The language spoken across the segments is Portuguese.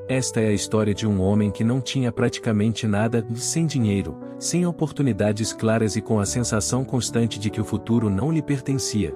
Esta é a história de um homem que não tinha praticamente nada, sem dinheiro, sem oportunidades claras e com a sensação constante de que o futuro não lhe pertencia.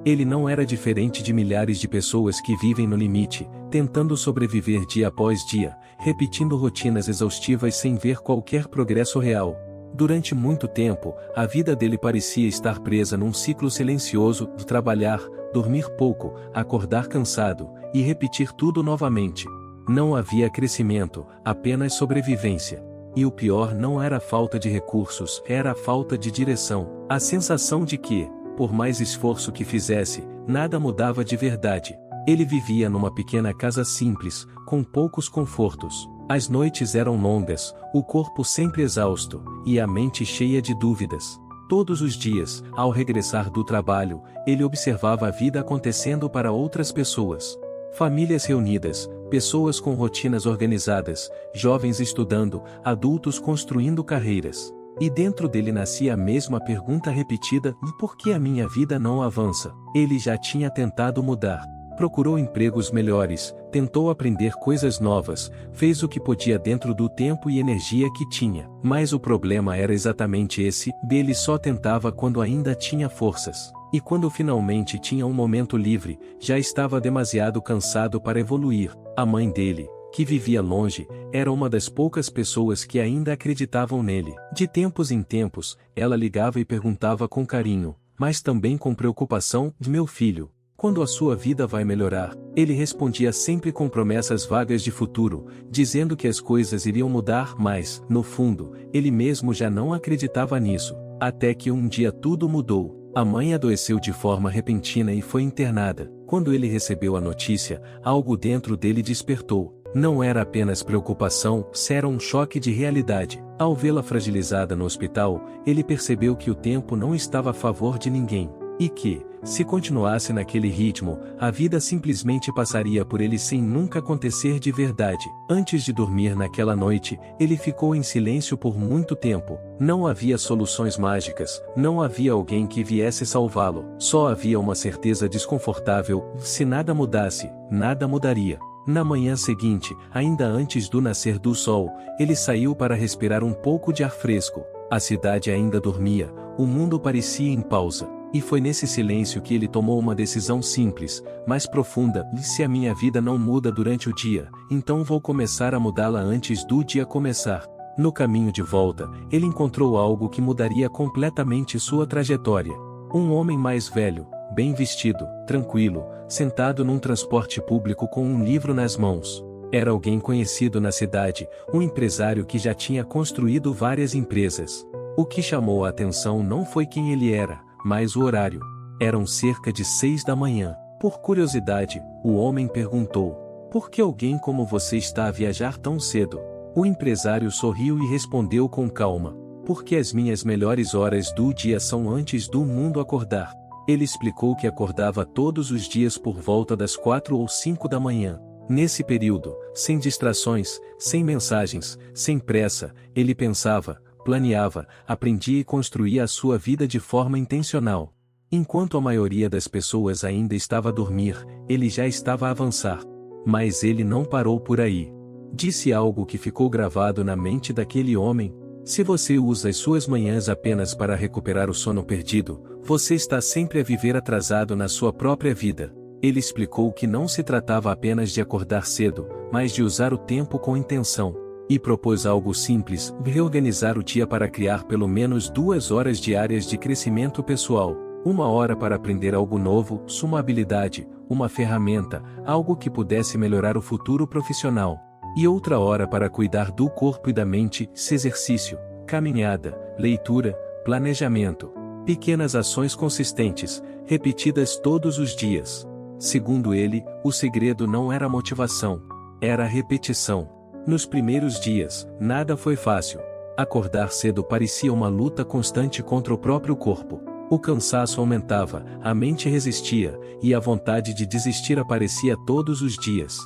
Ele não era diferente de milhares de pessoas que vivem no limite, tentando sobreviver dia após dia, repetindo rotinas exaustivas sem ver qualquer progresso real. Durante muito tempo, a vida dele parecia estar presa num ciclo silencioso de trabalhar, dormir pouco, acordar cansado, e repetir tudo novamente. Não havia crescimento, apenas sobrevivência. E o pior não era a falta de recursos, era a falta de direção. A sensação de que, por mais esforço que fizesse, nada mudava de verdade. Ele vivia numa pequena casa simples, com poucos confortos. As noites eram longas, o corpo sempre exausto, e a mente cheia de dúvidas. Todos os dias, ao regressar do trabalho, ele observava a vida acontecendo para outras pessoas. Famílias reunidas, pessoas com rotinas organizadas, jovens estudando, adultos construindo carreiras. E dentro dele nascia a mesma pergunta repetida: e por que a minha vida não avança? Ele já tinha tentado mudar. Procurou empregos melhores, tentou aprender coisas novas, fez o que podia dentro do tempo e energia que tinha. Mas o problema era exatamente esse: ele só tentava quando ainda tinha forças. E quando finalmente tinha um momento livre, já estava demasiado cansado para evoluir. A mãe dele, que vivia longe, era uma das poucas pessoas que ainda acreditavam nele. De tempos em tempos, ela ligava e perguntava com carinho, mas também com preocupação: meu filho, quando a sua vida vai melhorar? Ele respondia sempre com promessas vagas de futuro, dizendo que as coisas iriam mudar, mas, no fundo, ele mesmo já não acreditava nisso. Até que um dia tudo mudou. A mãe adoeceu de forma repentina e foi internada. Quando ele recebeu a notícia, algo dentro dele despertou. Não era apenas preocupação, era um choque de realidade. Ao vê-la fragilizada no hospital, ele percebeu que o tempo não estava a favor de ninguém. E que, se continuasse naquele ritmo, a vida simplesmente passaria por ele sem nunca acontecer de verdade. Antes de dormir naquela noite, ele ficou em silêncio por muito tempo. Não havia soluções mágicas, não havia alguém que viesse salvá-lo. Só havia uma certeza desconfortável: se nada mudasse, nada mudaria. Na manhã seguinte, ainda antes do nascer do sol, ele saiu para respirar um pouco de ar fresco. A cidade ainda dormia, o mundo parecia em pausa. E foi nesse silêncio que ele tomou uma decisão simples, mas profunda: e se a minha vida não muda durante o dia, então vou começar a mudá-la antes do dia começar. No caminho de volta, ele encontrou algo que mudaria completamente sua trajetória. Um homem mais velho, bem vestido, tranquilo, sentado num transporte público com um livro nas mãos. Era alguém conhecido na cidade, um empresário que já tinha construído várias empresas. O que chamou a atenção não foi quem ele era, mas o horário. Eram cerca de 6 da manhã. Por curiosidade, o homem perguntou: por que alguém como você está a viajar tão cedo? O empresário sorriu e respondeu com calma: porque as minhas melhores horas do dia são antes do mundo acordar. Ele explicou que acordava todos os dias por volta das 4 ou 5 da manhã. Nesse período, sem distrações, sem mensagens, sem pressa, ele pensava, planeava, aprendia e construía a sua vida de forma intencional. Enquanto a maioria das pessoas ainda estava a dormir, ele já estava a avançar. Mas ele não parou por aí. Disse algo que ficou gravado na mente daquele homem: se você usa as suas manhãs apenas para recuperar o sono perdido, você está sempre a viver atrasado na sua própria vida. Ele explicou que não se tratava apenas de acordar cedo, mas de usar o tempo com intenção. E propôs algo simples: reorganizar o dia para criar pelo menos 2 horas diárias de crescimento pessoal. 1 hora para aprender algo novo, uma habilidade, uma ferramenta, algo que pudesse melhorar o futuro profissional. E outra hora para cuidar do corpo e da mente, exercício, caminhada, leitura, planejamento. Pequenas ações consistentes, repetidas todos os dias. Segundo ele, o segredo não era a motivação, era a repetição. Nos primeiros dias, nada foi fácil. Acordar cedo parecia uma luta constante contra o próprio corpo. O cansaço aumentava, a mente resistia, e a vontade de desistir aparecia todos os dias.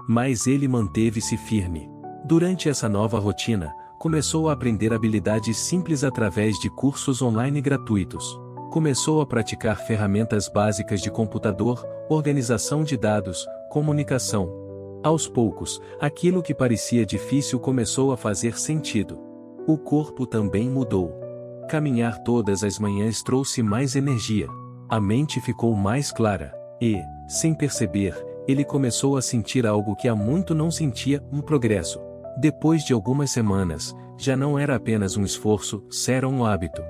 Mas ele manteve-se firme. Durante essa nova rotina, começou a aprender habilidades simples através de cursos online gratuitos. Começou a praticar ferramentas básicas de computador, organização de dados, comunicação. Aos poucos, aquilo que parecia difícil começou a fazer sentido. O corpo também mudou. Caminhar todas as manhãs trouxe mais energia. A mente ficou mais clara. E, sem perceber, ele começou a sentir algo que há muito não sentia, um progresso. Depois de algumas semanas, já não era apenas um esforço, era um hábito.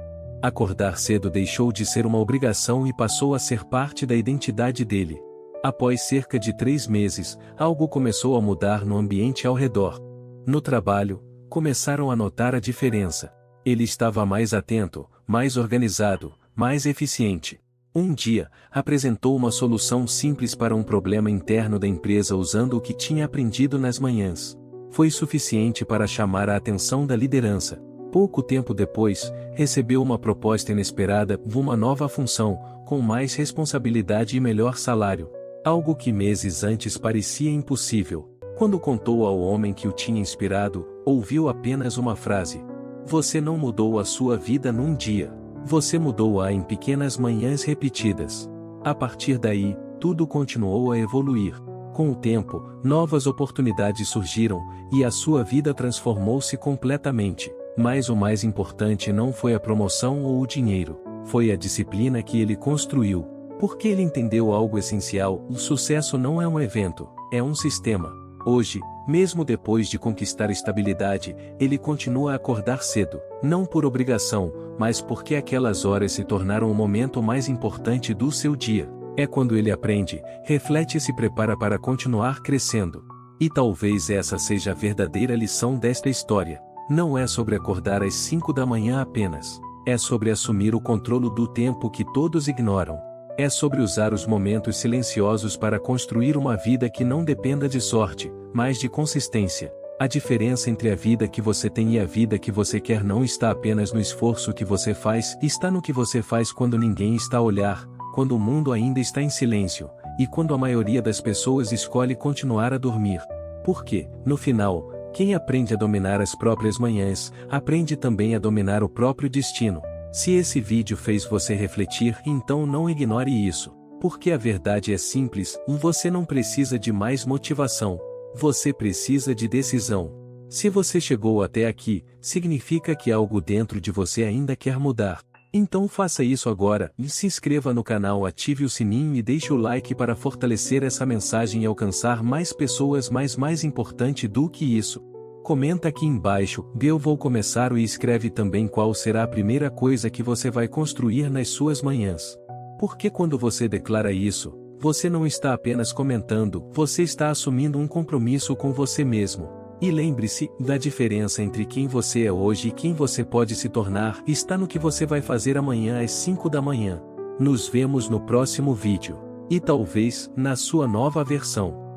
Acordar cedo deixou de ser uma obrigação e passou a ser parte da identidade dele. Após cerca de 3 meses, algo começou a mudar no ambiente ao redor. No trabalho, começaram a notar a diferença. Ele estava mais atento, mais organizado, mais eficiente. Um dia, apresentou uma solução simples para um problema interno da empresa usando o que tinha aprendido nas manhãs. Foi suficiente para chamar a atenção da liderança. Pouco tempo depois, recebeu uma proposta inesperada, uma nova função, com mais responsabilidade e melhor salário. Algo que meses antes parecia impossível. Quando contou ao homem que o tinha inspirado, ouviu apenas uma frase: "Você não mudou a sua vida num dia. Você mudou-a em pequenas manhãs repetidas." A partir daí, tudo continuou a evoluir. Com o tempo, novas oportunidades surgiram, e a sua vida transformou-se completamente. Mas o mais importante não foi a promoção ou o dinheiro, foi a disciplina que ele construiu. Porque ele entendeu algo essencial: o sucesso não é um evento, é um sistema. Hoje, mesmo depois de conquistar estabilidade, ele continua a acordar cedo, não por obrigação, mas porque aquelas horas se tornaram o momento mais importante do seu dia. É quando ele aprende, reflete e se prepara para continuar crescendo. E talvez essa seja a verdadeira lição desta história. Não é sobre acordar às 5 da manhã apenas. É sobre assumir o controle do tempo que todos ignoram. É sobre usar os momentos silenciosos para construir uma vida que não dependa de sorte, mas de consistência. A diferença entre a vida que você tem e a vida que você quer não está apenas no esforço que você faz, está no que você faz quando ninguém está a olhar, quando o mundo ainda está em silêncio, e quando a maioria das pessoas escolhe continuar a dormir. Porque, no final, quem aprende a dominar as próprias manhãs, aprende também a dominar o próprio destino. Se esse vídeo fez você refletir, então não ignore isso. Porque a verdade é simples: você não precisa de mais motivação. Você precisa de decisão. Se você chegou até aqui, significa que algo dentro de você ainda quer mudar. Então faça isso agora, e se inscreva no canal, ative o sininho e deixe o like para fortalecer essa mensagem e alcançar mais pessoas. Mas mais importante do que isso, comenta aqui embaixo: eu vou começar, e escreve também qual será a primeira coisa que você vai construir nas suas manhãs. Porque quando você declara isso, você não está apenas comentando, você está assumindo um compromisso com você mesmo. E lembre-se, da diferença entre quem você é hoje e quem você pode se tornar está no que você vai fazer amanhã às 5 da manhã. Nos vemos no próximo vídeo. E talvez, na sua nova versão.